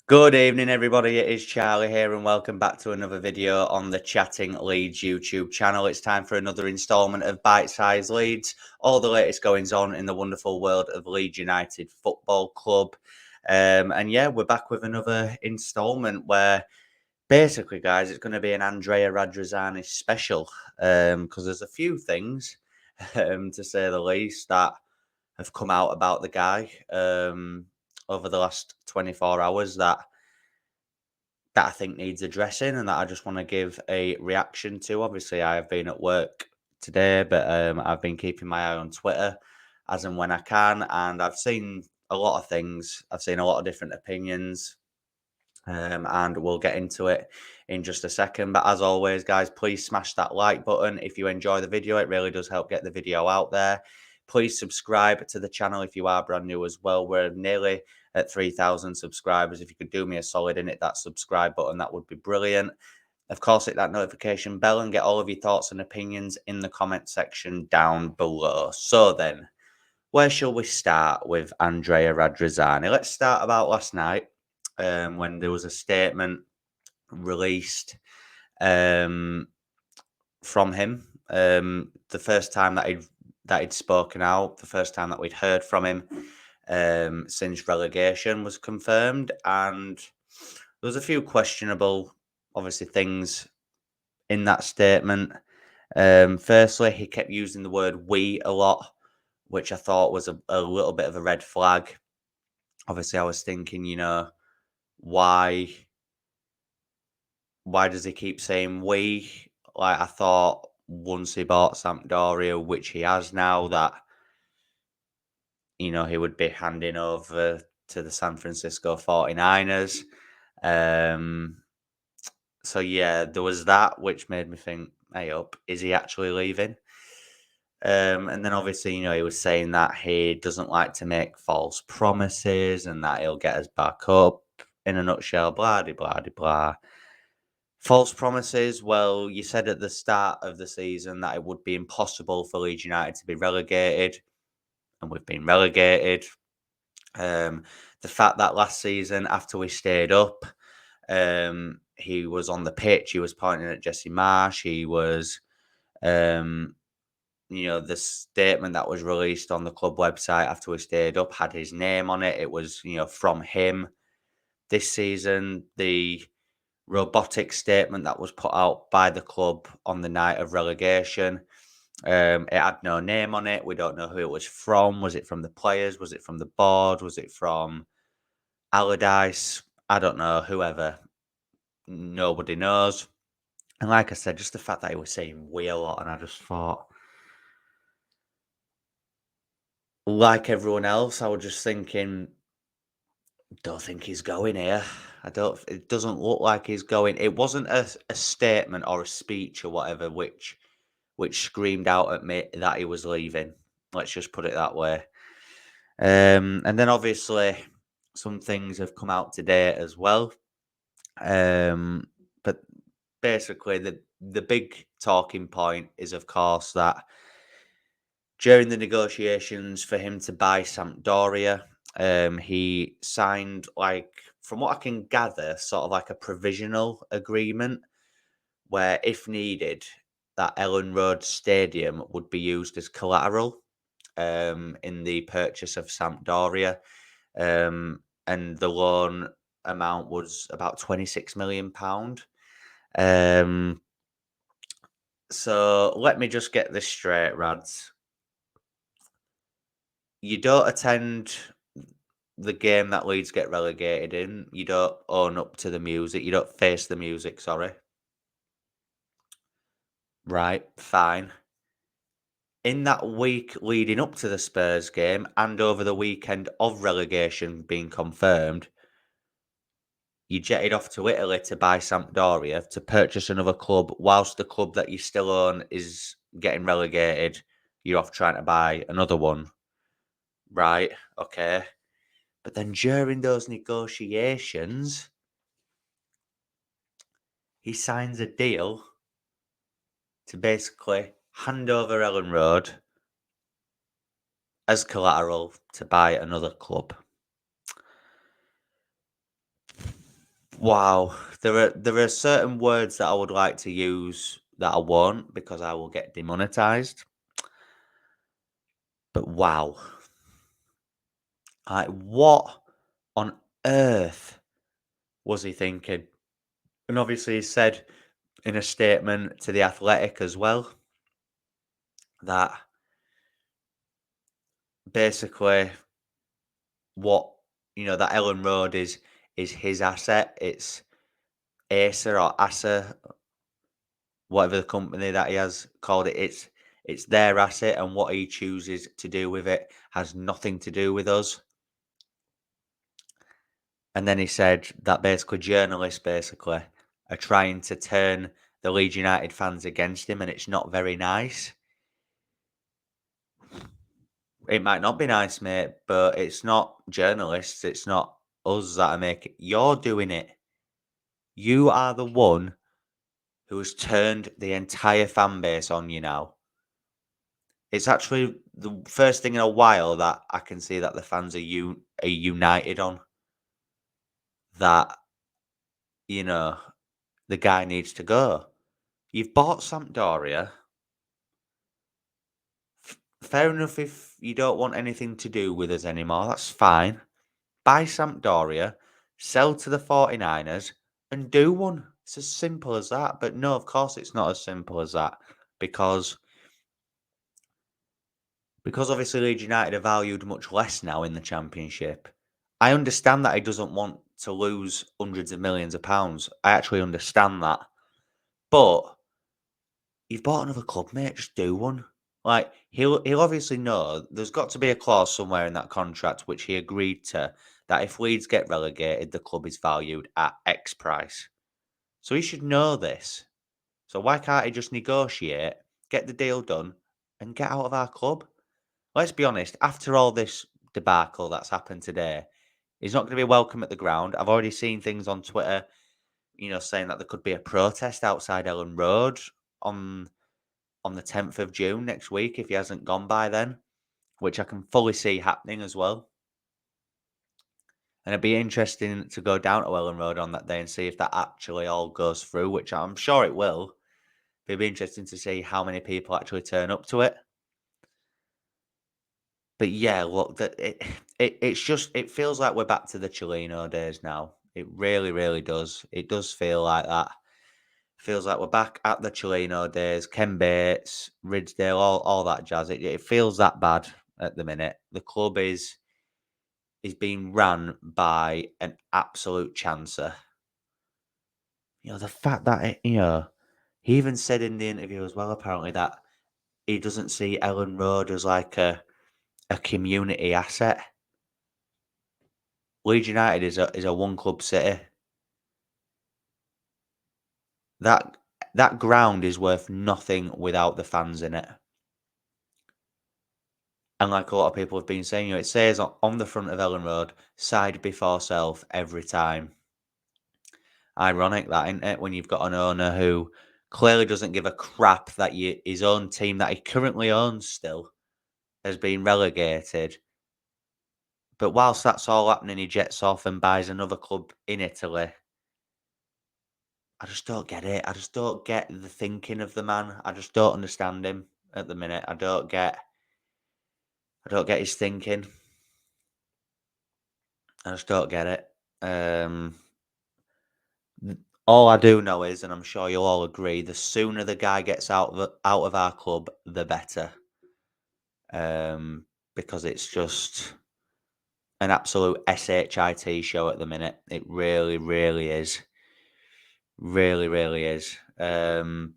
Good evening, everybody. It is Charlie here, and welcome back to another video on the Chatting Leeds YouTube channel. It's time for another installment of Bite-Size Leeds, all the latest goings on in the wonderful world of Leeds United Football Club. And yeah, we're back with another installment where basically, guys, it's going to be an Andrea Radz special because there's a few things, to say the least, that have come out about the guy over the last 24 hours that I think needs addressing and that I just want to give a reaction to. Obviously, I have been at work today, but I've been keeping my eye on Twitter as and when I can, and I've seen a lot of things. I've seen a lot of different opinions, and we'll get into it in just a second. But as always, guys, please smash that like button if you enjoy the video. It really does help get the video out there. Please subscribe to the channel if you are brand new as well. We're nearly at 3,000 subscribers. If you could do me a solid and hit that subscribe button, that would be brilliant. Of course, hit that notification bell and get all of your thoughts and opinions in the comment section down below. So then, where shall we start with Andrea Radz? Let's start about last night when there was a statement released from him. The first time that he'd spoken out, the first time that we'd heard from him since relegation was confirmed, and there was a few questionable, obviously, things in that statement. Firstly, he kept using the word "we" a lot, which I thought was a little bit of a red flag. Obviously, I was thinking, why does he keep saying "we"? Like, I thought once he bought Sampdoria, which he has now, that he would be handing over to the San Francisco 49ers. So yeah, there was that, which made me think, hey up, is he actually leaving? And then obviously, he was saying that he doesn't like to make false promises and that he'll get us back up. In a nutshell, blah, de, blah, de, blah. False promises. Well, you said at the start of the season that it would be impossible for Leeds United to be relegated, and we've been relegated. The fact that last season, after we stayed up, he was on the pitch, he was pointing at Jesse Marsh, he was, the statement that was released on the club website after we stayed up had his name on it. It was, from him. This season, the robotic statement that was put out by the club on the night of relegation, it had no name on it. We don't know who it was from. Was it from the players? Was it from the board? Was it from Allardyce? I don't know. Whoever. Nobody knows. And like I said, just the fact that he was saying "we" a lot, and I just thought, like everyone else, I was just thinking, don't think he's going here. I don't. It doesn't look like he's going. It wasn't a statement or a speech or whatever which screamed out at me that he was leaving. Let's just put it that way. And then obviously some things have come out today as well. But basically the big talking point is, of course, that during the negotiations for him to buy Sampdoria, he signed, like, from what I can gather, sort of like a provisional agreement where, if needed, that Ellen Road Stadium would be used as collateral in the purchase of Sampdoria. And the loan amount was about £26 million. So let me just get this straight, Radz. You don't attend the game that Leeds get relegated in. You don't own up to the music. You don't face the music, sorry. Right, fine. In that week leading up to the Spurs game and over the weekend of relegation being confirmed, you jetted off to Italy to buy Sampdoria to purchase another club whilst the club that you still own is getting relegated. You're off trying to buy another one. Right, okay. But then during those negotiations, he signs a deal to basically hand over Ellen Road as collateral to buy another club. Wow. There are certain words that I would like to use that I won't because I will get demonetized. But wow. Like what on earth was he thinking? And obviously he said in a statement to The Athletic as well that basically what that Ellen Road is his asset. It's Acer or Acer, whatever the company that he has called it. It's their asset, and what he chooses to do with it has nothing to do with us. And then he said that basically journalists basically are trying to turn the Leeds United fans against him, and it's not very nice. It might not be nice, mate, but it's not journalists. It's not us that are making. You're doing it. You are the one who has turned the entire fan base on you now. It's actually the first thing in a while that I can see that the fans are united on. That you know the guy needs to go. You've bought Sampdoria. Fair enough if you don't want anything to do with us anymore. That's fine. Buy Sampdoria, sell to the 49ers, and do one. It's as simple as that. But no, of course it's not as simple as that because obviously Leeds United are valued much less now in the Championship. I understand that he doesn't want to lose hundreds of millions of pounds. I actually understand that. But you've bought another club, mate. Just do one. Like he'll obviously know there's got to be a clause somewhere in that contract which he agreed to that if Leeds get relegated, the club is valued at X price. So he should know this. So why can't he just negotiate, get the deal done, and get out of our club? Let's be honest, after all this debacle that's happened today, he's not going to be welcome at the ground. I've already seen things on Twitter, saying that there could be a protest outside Ellen Road on the 10th of June next week if he hasn't gone by then, which I can fully see happening as well. And it'd be interesting to go down to Ellen Road on that day and see if that actually all goes through, which I'm sure it will. It'd be interesting to see how many people actually turn up to it. But yeah, look, it feels like we're back to the Chileno days now. It really, really does. It does feel like that. Feels like we're back at the Chileno days. Ken Bates, Ridsdale, all that jazz. It feels that bad at the minute. The club is being run by an absolute chancer. The fact that he even said in the interview as well, apparently that he doesn't see Ellen Road as like a community asset. Leeds United is a one club city. That that ground is worth nothing without the fans in it. And like a lot of people have been saying, it says on the front of Ellen Road, side before self every time. Ironic that, isn't it? When you've got an owner who clearly doesn't give a crap that his own team that he currently owns still has been relegated. But whilst that's all happening, he jets off and buys another club in Italy. I just don't get it. I just don't get the thinking of the man. I just don't understand him at the minute. I don't get his thinking. I just don't get it. All I do know is, and I'm sure you'll all agree, the sooner the guy gets out of our club, the better. Because it's just an absolute shit show at the minute. It really, really is. Really, really is. I'm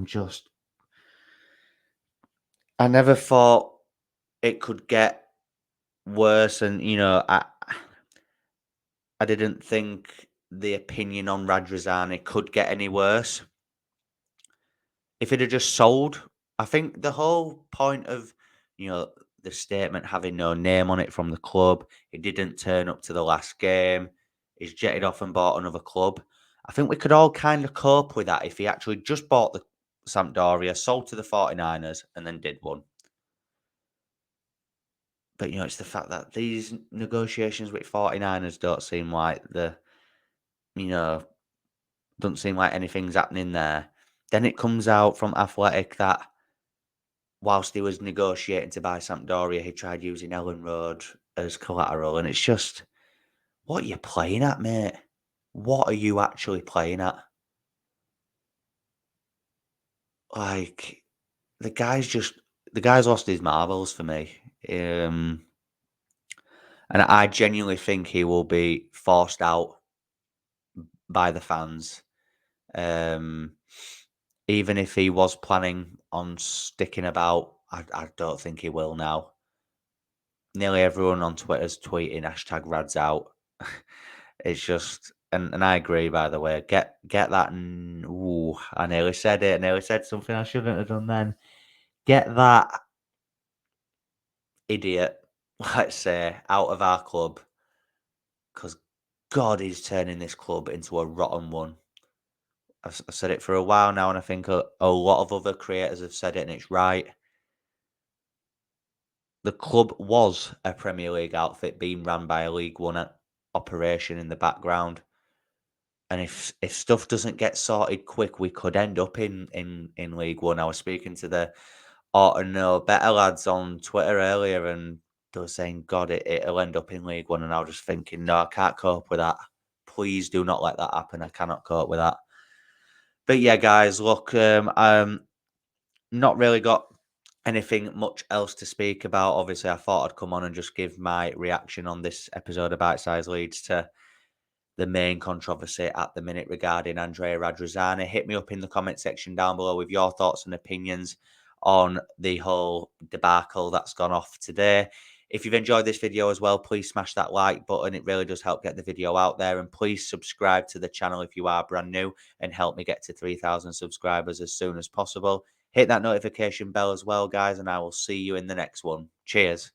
just. I never thought it could get worse, and I didn't think the opinion on Radz could get any worse. If it had just sold, I think the whole point of, the statement having no name on it from the club, he didn't turn up to the last game, he's jetted off and bought another club. I think we could all kind of cope with that if he actually just bought the Sampdoria, sold to the 49ers, and then did one. But, it's the fact that these negotiations with 49ers don't seem like you know, doesn't seem like anything's happening there. Then it comes out from Athletic that whilst he was negotiating to buy Sampdoria, he tried using Ellen Road as collateral, and it's just, what are you playing at, mate? What are you actually playing at? Like, the guy's just the guy's lost his marbles for me. Um, and I genuinely think he will be forced out by the fans. Um, even if he was planning on sticking about, I don't think he will now. Nearly everyone on Twitter's tweeting hashtag Radz out. It's just, and I agree. By the way, get that. Ooh, I nearly said it. I nearly said something I shouldn't have done. Then get that idiot, let's say, out of our club, because God is turning this club into a rotten one. I've said it for a while now, and I think a lot of other creators have said it, and it's right. The club was a Premier League outfit being run by a League One operation in the background. And if stuff doesn't get sorted quick, we could end up in League One. I was speaking to the ought to know better lads on Twitter earlier, and they were saying, "God, it'll end up in League One." And I was just thinking, no, I can't cope with that. Please do not let that happen. I cannot cope with that. But yeah, guys, look, not really got anything much else to speak about. Obviously, I thought I'd come on and just give my reaction on this episode of Bite Size Leeds to the main controversy at the minute regarding Andrea Radrizzani. Hit me up in the comment section down below with your thoughts and opinions on the whole debacle that's gone off today. If you've enjoyed this video as well, please smash that like button. It really does help get the video out there. And please subscribe to the channel if you are brand new and help me get to 3,000 subscribers as soon as possible. Hit that notification bell as well, guys, and I will see you in the next one. Cheers.